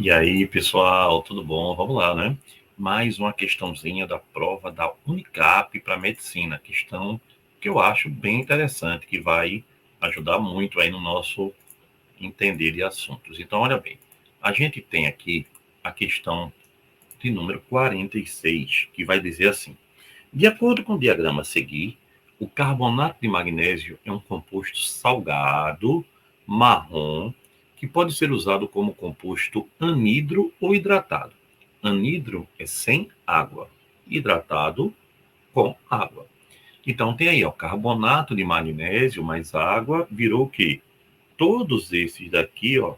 E aí, pessoal, tudo bom? Vamos lá, né? Mais uma questãozinha da prova da Unicap para medicina. Questão que eu acho bem interessante, que vai ajudar muito aí no nosso entender de assuntos. Então, olha bem, a gente tem aqui a questão de número 46, que vai dizer assim: de acordo com o diagrama a seguir, o carbonato de magnésio é um composto salgado, marrom, que pode ser usado como composto anidro ou hidratado. Anidro é sem água, hidratado com água. Então tem aí, ó, carbonato de magnésio mais água virou o quê? Todos esses daqui, ó,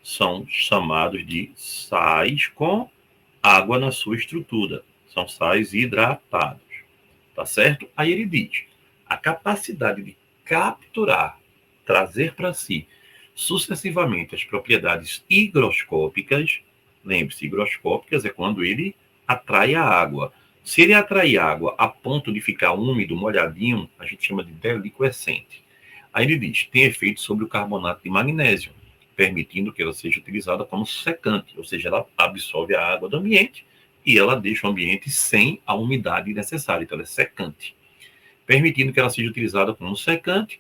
são chamados de sais com água na sua estrutura. São sais hidratados. Tá certo? Aí ele diz: a capacidade de capturar, trazer para si sucessivamente as propriedades higroscópicas. Lembre-se, higroscópicas é quando ele atrai a água. Se ele atrai água a ponto de ficar úmido, molhadinho, a gente chama de deliquescente. Aí ele diz: tem efeito sobre o carbonato de magnésio, permitindo que ela seja utilizada como secante, ou seja, ela absorve a água do ambiente e ela deixa o ambiente sem a umidade necessária, então ela é secante, permitindo que ela seja utilizada como secante,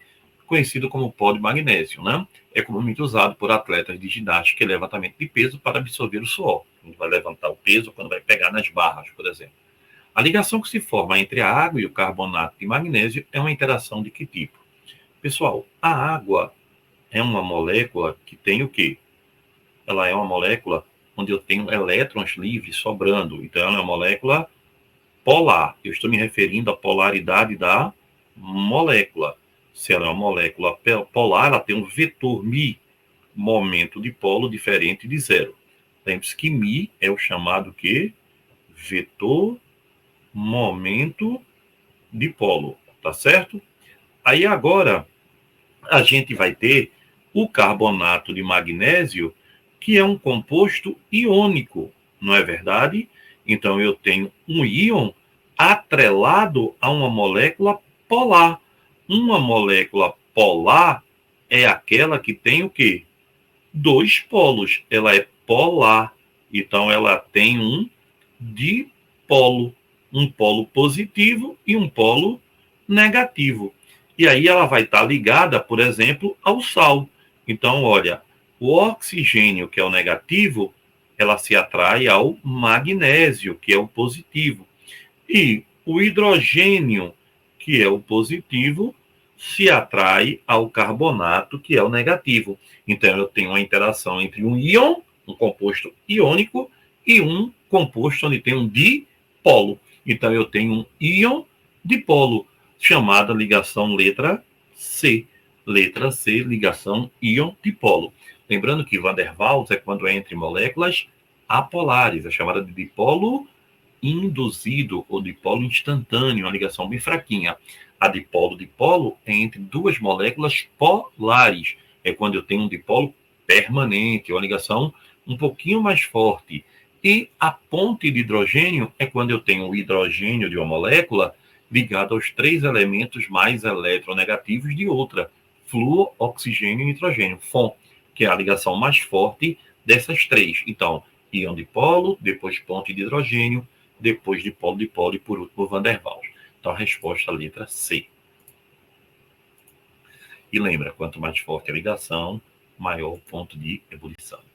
conhecido como pó de magnésio, né? É comumente usado por atletas de ginástica e levantamento de peso para absorver o suor. A gente vai levantar o peso quando vai pegar nas barras, por exemplo. A ligação que se forma entre a água e o carbonato de magnésio é uma interação de que tipo? Pessoal, a água é uma molécula que tem o quê? Ela é uma molécula onde eu tenho elétrons livres sobrando. Então, ela é uma molécula polar. Eu estou me referindo à polaridade da molécula. Se ela é uma molécula polar, ela tem um vetor μ, momento de polo diferente de zero. Lembre-se que μ é o chamado que vetor momento de polo, tá certo? Aí agora a gente vai ter o carbonato de magnésio, que é um composto iônico, não é verdade? Então eu tenho um íon atrelado a uma molécula polar. Uma molécula polar é aquela que tem o quê? Dois polos. Ela é polar. Então ela tem um dipolo, um polo positivo e um polo negativo. E aí ela vai estar ligada, por exemplo, ao sal. Então, olha, o oxigênio, que é o negativo, ela se atrai ao magnésio, que é o positivo. E o hidrogênio, que é o positivo, se atrai ao carbonato, que é o negativo. Então, eu tenho uma interação entre um íon, um composto iônico, e um composto onde tem um dipolo. Então, eu tenho um íon dipolo, chamada ligação letra C. Letra C, ligação íon dipolo. Lembrando que Van der Waals é quando é entre moléculas apolares, é chamada de dipolo induzido ou dipolo instantâneo, uma ligação bem fraquinha. A dipolo-dipolo é entre duas moléculas polares. É quando eu tenho um dipolo permanente, uma ligação um pouquinho mais forte. E a ponte de hidrogênio é quando eu tenho o hidrogênio de uma molécula ligado aos três elementos mais eletronegativos de outra: flúor, oxigênio e nitrogênio, FON, que é a ligação mais forte dessas três. Então, íon dipolo, depois ponte de hidrogênio, depois dipolo e por último Van der Waals. Então a resposta é a letra C. E lembra, quanto mais forte a ligação, maior o ponto de ebulição.